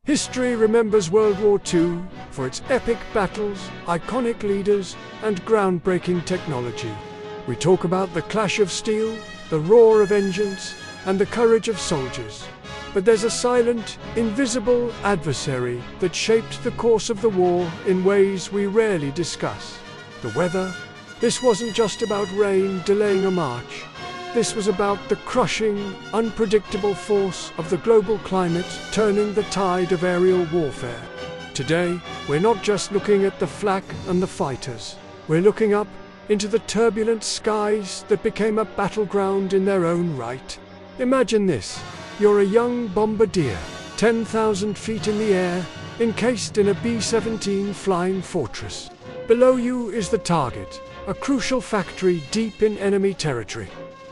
History remembers World War II for its epic battles, iconic leaders, and groundbreaking technology. We talk about the clash of steel, the roar of engines, and the courage of soldiers. But there's a silent, invisible adversary that shaped the course of the war in ways we rarely discuss. The weather. This wasn't just about rain delaying a march. This was about the crushing, unpredictable force of the global climate turning the tide of aerial warfare. Today, we're not just looking at the flak and the fighters. We're looking up into the turbulent skies that became a battleground in their own right. Imagine this. You're a young bombardier, 10,000 feet in the air, encased in a B-17 flying fortress. Below you is the target, a crucial factory deep in enemy territory.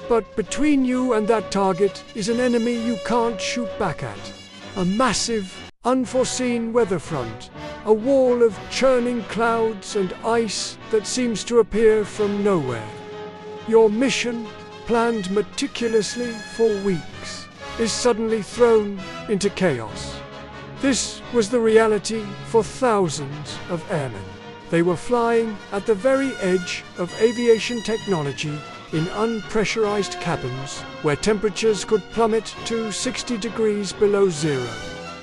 But between you and that target is an enemy you can't shoot back at. A massive, unforeseen weather front. A wall of churning clouds and ice that seems to appear from nowhere. Your mission, planned meticulously for weeks, is suddenly thrown into chaos. This was the reality for thousands of airmen. They were flying at the very edge of aviation technology in unpressurized cabins where temperatures could plummet to 60 degrees below zero.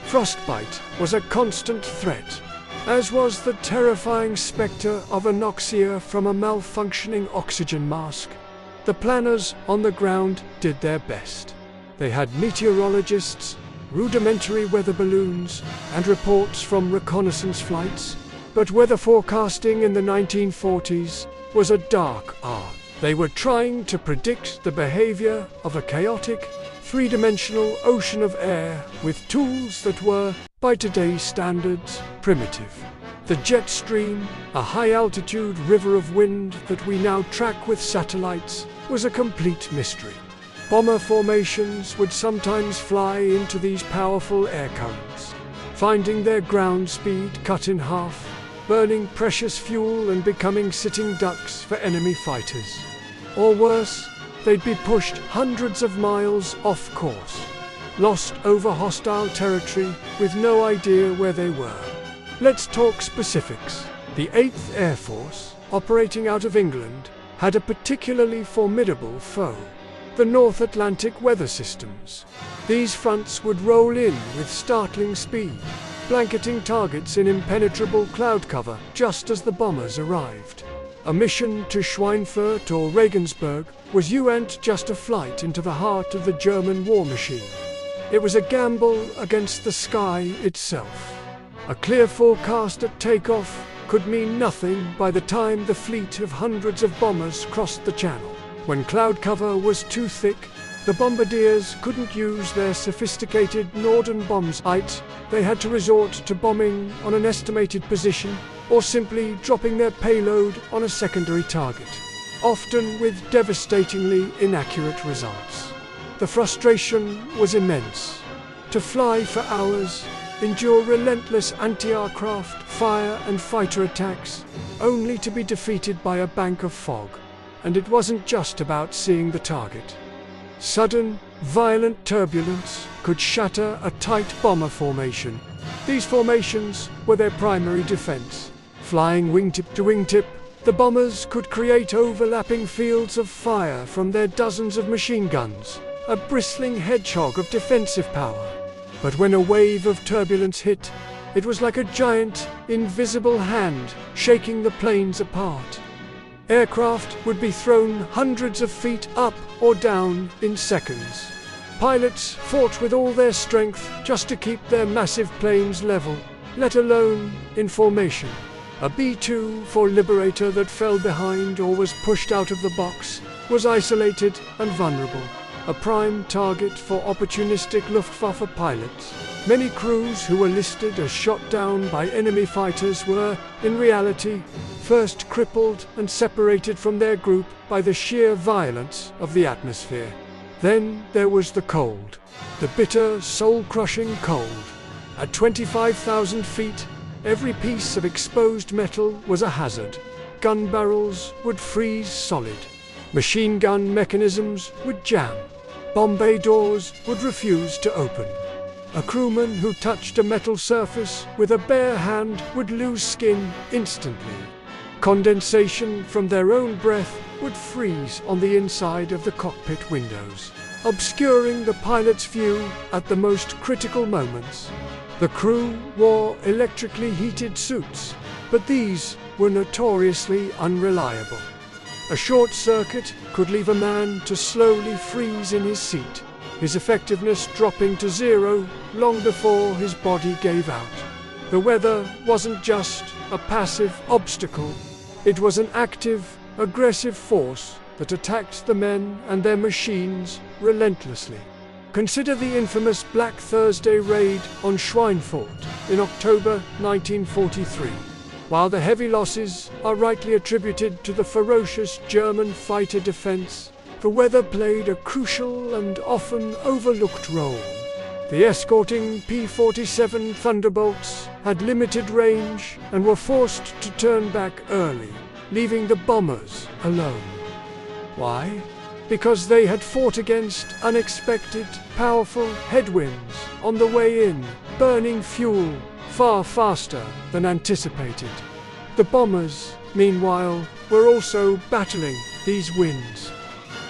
Frostbite was a constant threat, as was the terrifying specter of anoxia from a malfunctioning oxygen mask. The planners on the ground did their best. They had meteorologists, rudimentary weather balloons, and reports from reconnaissance flights. But weather forecasting in the 1940s was a dark art. They were trying to predict the behavior of a chaotic, three-dimensional ocean of air with tools that were, by today's standards, primitive. The jet stream, a high-altitude river of wind that we now track with satellites, was a complete mystery. Bomber formations would sometimes fly into these powerful air currents, finding their ground speed cut in half, burning precious fuel and becoming sitting ducks for enemy fighters. Or worse, they'd be pushed hundreds of miles off course, lost over hostile territory with no idea where they were. Let's talk specifics. The 8th Air Force, operating out of England, had a particularly formidable foe: the North Atlantic weather systems. These fronts would roll in with startling speed, blanketing targets in impenetrable cloud cover just as the bombers arrived. A mission to Schweinfurt or Regensburg was just a flight into the heart of the German war machine. It was a gamble against the sky itself. A clear forecast at takeoff could mean nothing by the time the fleet of hundreds of bombers crossed the channel. When cloud cover was too thick, the bombardiers couldn't use their sophisticated Norden bombs. They had to resort to bombing on an estimated position or simply dropping their payload on a secondary target, often with devastatingly inaccurate results. The frustration was immense. To fly for hours, endure relentless anti-aircraft fire and fighter attacks, only to be defeated by a bank of fog. And it wasn't just about seeing the target. Sudden, violent turbulence could shatter a tight bomber formation. These formations were their primary defense. Flying wingtip to wingtip, the bombers could create overlapping fields of fire from their dozens of machine guns, a bristling hedgehog of defensive power. But when a wave of turbulence hit, it was like a giant, invisible hand shaking the planes apart. Aircraft would be thrown hundreds of feet up or down in seconds. Pilots fought with all their strength just to keep their massive planes level, let alone in formation. A B-2 for Liberator that fell behind or was pushed out of the box was isolated and vulnerable, a prime target for opportunistic Luftwaffe pilots. Many crews who were listed as shot down by enemy fighters were, in reality, first crippled and separated from their group by the sheer violence of the atmosphere. Then there was the cold, the bitter, soul-crushing cold. At 25,000 feet, every piece of exposed metal was a hazard. Gun barrels would freeze solid. Machine gun mechanisms would jam. Bomb bay doors would refuse to open. A crewman who touched a metal surface with a bare hand would lose skin instantly. Condensation from their own breath would freeze on the inside of the cockpit windows, obscuring the pilot's view at the most critical moments. The crew wore electrically heated suits, but these were notoriously unreliable. A short circuit could leave a man to slowly freeze in his seat, his effectiveness dropping to zero long before his body gave out. The weather wasn't just a passive obstacle, it was an active, aggressive force that attacked the men and their machines relentlessly. Consider the infamous Black Thursday raid on Schweinfurt in October 1943. While the heavy losses are rightly attributed to the ferocious German fighter defense, the weather played a crucial and often overlooked role. The escorting P-47 Thunderbolts had limited range and were forced to turn back early, leaving the bombers alone. Why? Because they had fought against unexpected, powerful headwinds on the way in, burning fuel far faster than anticipated. The bombers, meanwhile, were also battling these winds,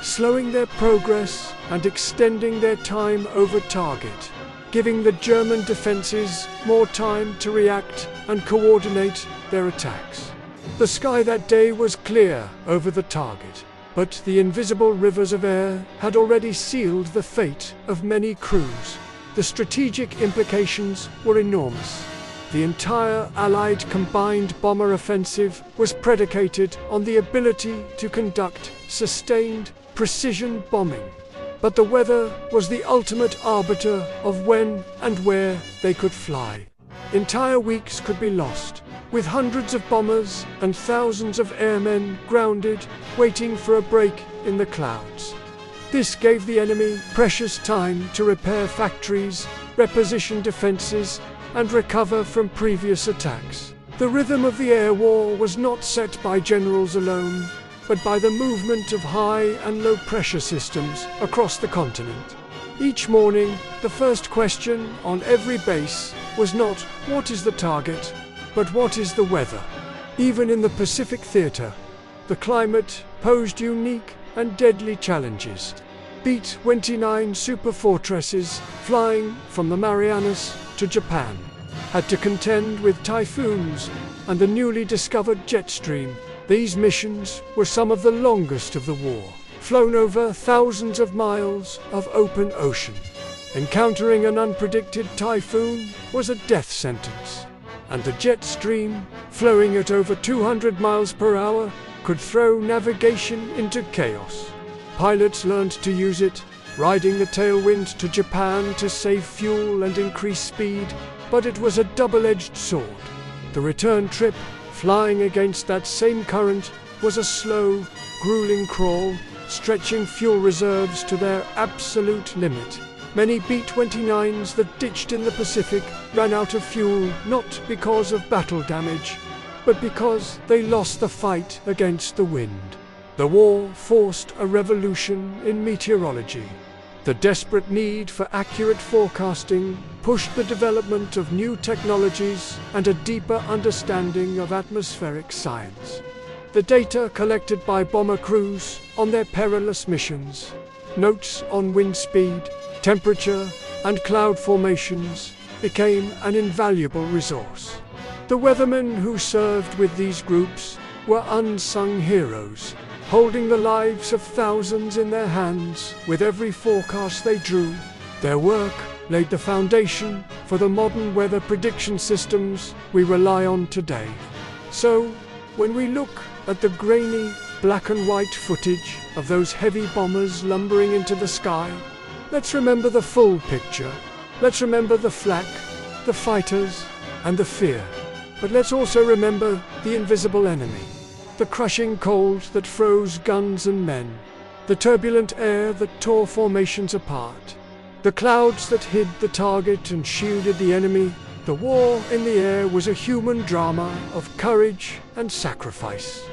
slowing their progress and extending their time over target, giving the German defenses more time to react and coordinate their attacks. The sky that day was clear over the target, but the invisible rivers of air had already sealed the fate of many crews. The strategic implications were enormous. The entire Allied combined bomber offensive was predicated on the ability to conduct sustained precision bombing. But the weather was the ultimate arbiter of when and where they could fly. Entire weeks could be lost, with hundreds of bombers and thousands of airmen grounded, waiting for a break in the clouds. This gave the enemy precious time to repair factories, reposition defenses, and recover from previous attacks. The rhythm of the air war was not set by generals alone, but by the movement of high and low pressure systems across the continent. Each morning, the first question on every base was not "what is the target?" but "what is the weather?" Even in the Pacific theater, the climate posed unique and deadly challenges. B-29 superfortresses flying from the Marianas to Japan had to contend with typhoons and the newly discovered jet stream. These missions were some of the longest of the war, flown over thousands of miles of open ocean. Encountering an unpredicted typhoon was a death sentence, and the jet stream, flowing at over 200 miles per hour, could throw navigation into chaos. Pilots learned to use it, riding the tailwind to Japan to save fuel and increase speed, but it was a double-edged sword. The return trip, flying against that same current, was a slow, grueling crawl, stretching fuel reserves to their absolute limit. Many B-29s that ditched in the Pacific ran out of fuel not because of battle damage, but because they lost the fight against the wind. The war forced a revolution in meteorology. The desperate need for accurate forecasting pushed the development of new technologies and a deeper understanding of atmospheric science. The data collected by bomber crews on their perilous missions, notes on wind speed, temperature, and cloud formations, became an invaluable resource. The weathermen who served with these groups were unsung heroes, holding the lives of thousands in their hands with every forecast they drew. Their work laid the foundation for the modern weather prediction systems we rely on today. So, when we look at the grainy, black and white footage of those heavy bombers lumbering into the sky, let's remember the full picture. Let's remember the flak, the fighters, and the fear. But let's also remember the invisible enemy. The crushing cold that froze guns and men, the turbulent air that tore formations apart, the clouds that hid the target and shielded the enemy. The war in the air was a human drama of courage and sacrifice.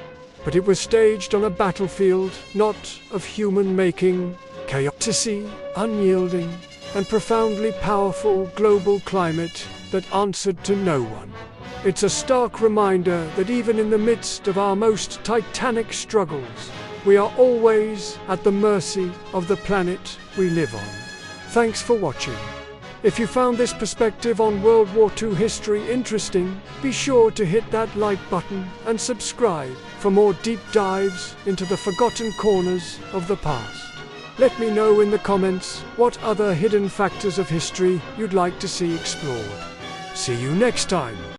But it was staged on a battlefield not of human making, chaotic, unyielding, and profoundly powerful global climate that answered to no one. It's a stark reminder that even in the midst of our most titanic struggles, we are always at the mercy of the planet we live on. Thanks for watching. If you found this perspective on World War II history interesting, be sure to hit that like button and subscribe for more deep dives into the forgotten corners of the past. Let me know in the comments what other hidden factors of history you'd like to see explored. See you next time.